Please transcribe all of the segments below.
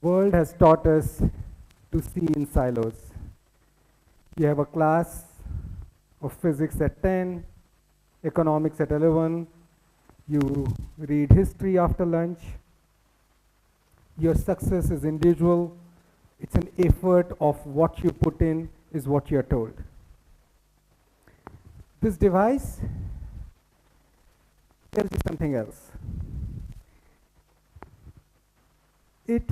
The world has taught us to see in silos. You have a class of physics at 10, economics at 11, you read history after lunch. Your success is individual. It's an effort of what you put in is what you're told. This device tells you something else. It,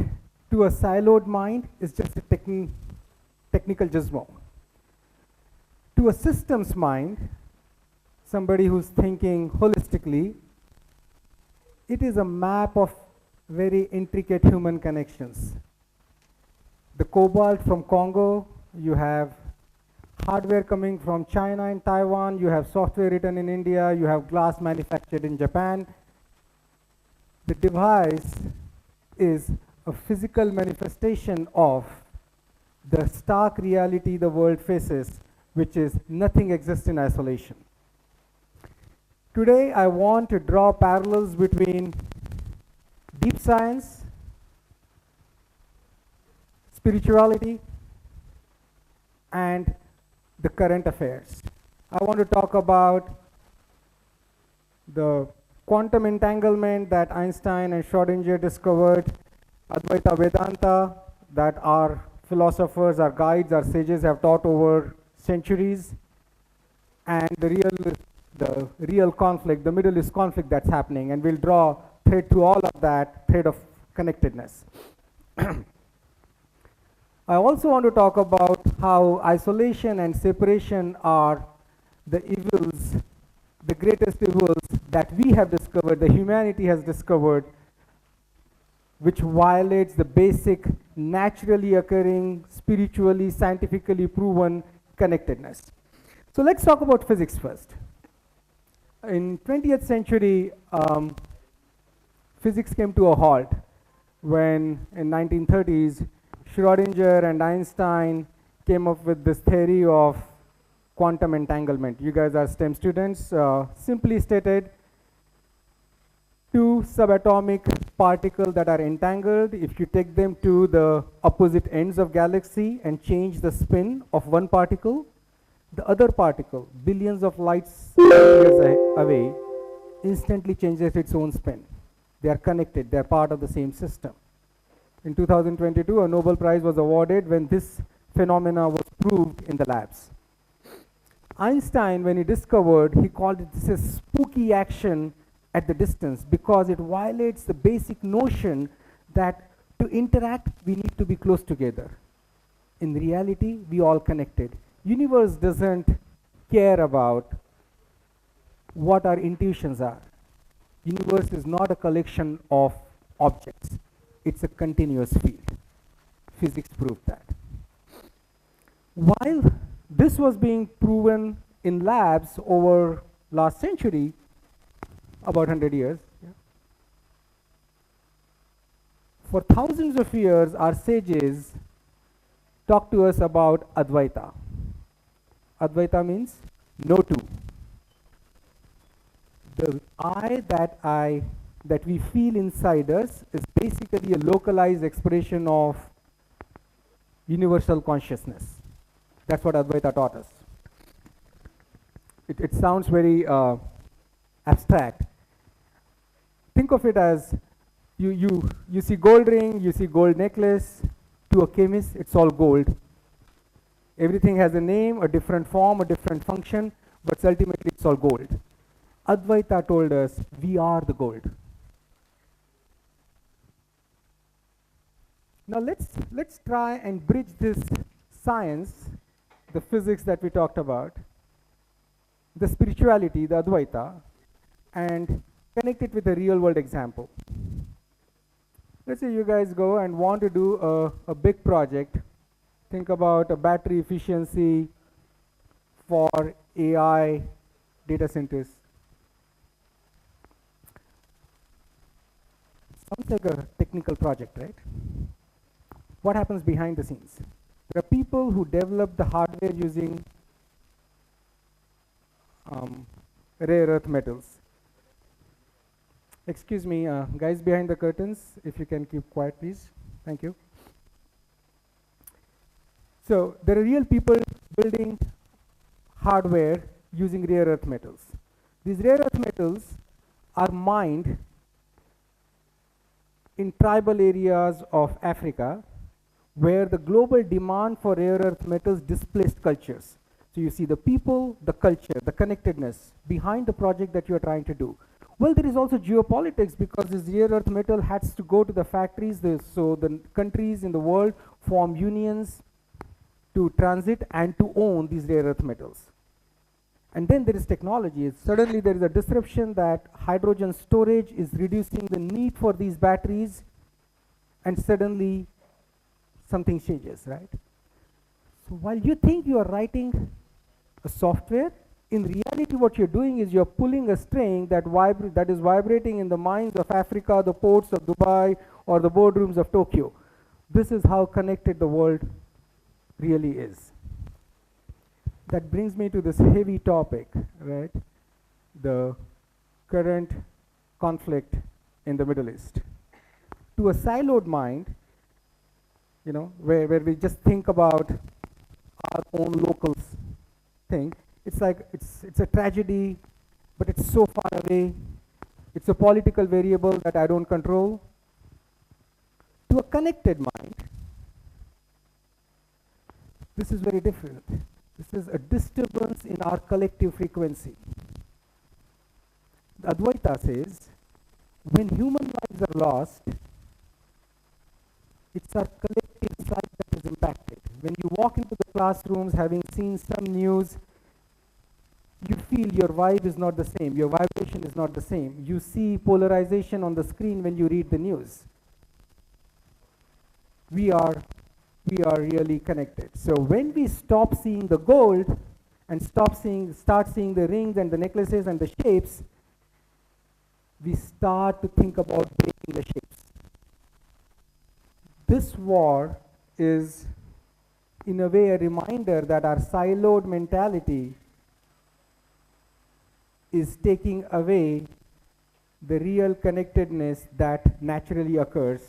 to a siloed mind, is just a technical gizmo. To a systems mind, somebody who's thinking holistically, it is a map of very intricate human connections. The cobalt from Congo, you have hardware coming from China and Taiwan, you have software written in India, you have glass manufactured in Japan. The device is a physical manifestation of the stark reality the world faces, which is nothing exists in isolation. Today, I want to draw parallels between deep science, spirituality, and the current affairs. I want to talk about the quantum entanglement that Einstein and Schrodinger discovered, Advaita Vedanta that our philosophers, our guides, our sages have taught over centuries, and the real conflict, the Middle East conflict that's happening, and we'll draw thread through all of that, thread of connectedness. I also want to talk about how isolation and separation are the evils, the greatest evils that we have discovered, the humanity has discovered, which violates the basic, naturally occurring, spiritually, scientifically proven connectedness. So let's talk about physics first. In 20th century, physics came to a halt when in 1930s, Schrodinger and Einstein came up with this theory of quantum entanglement. You guys are STEM students. Simply stated, two subatomic particles that are entangled, if you take them to the opposite ends of galaxy and change the spin of one particle, the other particle, billions of light years away, instantly changes its own spin. They are connected, they are part of the same system. In 2022, a Nobel Prize was awarded when this phenomena was proved in the labs. Einstein, when he discovered, he called it this a spooky action at the distance because it violates the basic notion that to interact, we need to be close together. In reality, we all connected. Universe doesn't care about what our intuitions are. Universe is not a collection of objects. It's a continuous field. Physics proved that. While this was being proven in labs over last century, about 100 years, for thousands of years, our sages talked to us about Advaita. Advaita means no two. The I that we feel inside us is basically a localized expression of universal consciousness. That's what Advaita taught us. It sounds very abstract. Think of it as you see gold ring, you see gold necklace. To a chemist, it's all gold. Everything has a name, a different form, a different function, but ultimately it's all gold. Advaita told us we are the gold. Now let's try and bridge this science, the physics that we talked about, the spirituality, the Advaita, and connect it with a real world example. Let's say you guys go and want to do a big project. Think about a battery efficiency for AI data centers. Sounds like a technical project, right? What happens behind the scenes? There are people who develop the hardware using rare earth metals. Excuse me, guys behind the curtains, if you can keep quiet, please. Thank you. So there are real people building hardware using rare earth metals. These rare earth metals are mined in tribal areas of Africa where the global demand for rare earth metals displaced cultures. So you see the people, the culture, the connectedness behind the project that you are trying to do. Well, there is also geopolitics because this rare earth metal has to go to the factories. So the countries in the world form unions to transit and to own these rare earth metals. And then there is technology. Suddenly there is a disruption that hydrogen storage is reducing the need for these batteries, and suddenly something changes, right? So while you think you are writing a software, in reality what you're doing is you're pulling a string that is vibrating in the mines of Africa, the ports of Dubai, or the boardrooms of Tokyo. This is how connected the world really is. That brings me to this heavy topic, right? The current conflict in the Middle East. To a siloed mind, you know, where we just think about our own local thing, it's like it's a tragedy, but it's so far away. It's a political variable that I don't control. To a connected mind, this is very different. This is a disturbance in our collective frequency. The Advaita says, when human lives are lost, it's our collective psyche that is impacted. When you walk into the classrooms having seen some news, you feel your vibe is not the same, your vibration is not the same. You see polarization on the screen when you read the news. We are really connected. So when we stop seeing the gold and start seeing the rings and the necklaces and the shapes, we start to think about breaking the shapes. This war is, in a way, a reminder that our siloed mentality is taking away the real connectedness that naturally occurs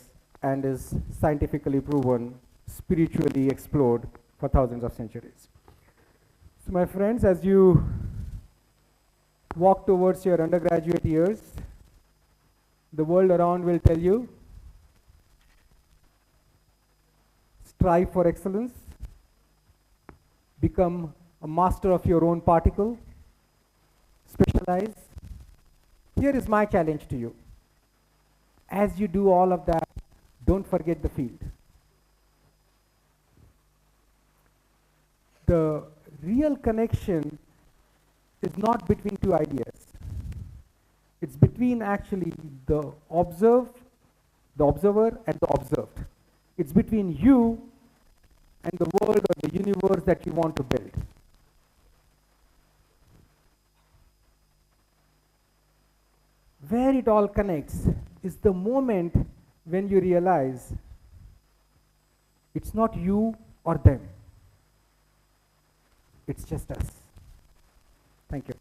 and is scientifically proven, spiritually explored for thousands of centuries. So my friends, as you walk towards your undergraduate years, the world around will tell you, strive for excellence, become a master of your own particle, specialize. Here is my challenge to you. As you do all of that, don't forget the field. The real connection is not between two ideas. It's between actually the observer and the observed. It's between you and the world or the universe that you want to build. Where it all connects is the moment when you realize it's not you or them. It's just us. Thank you.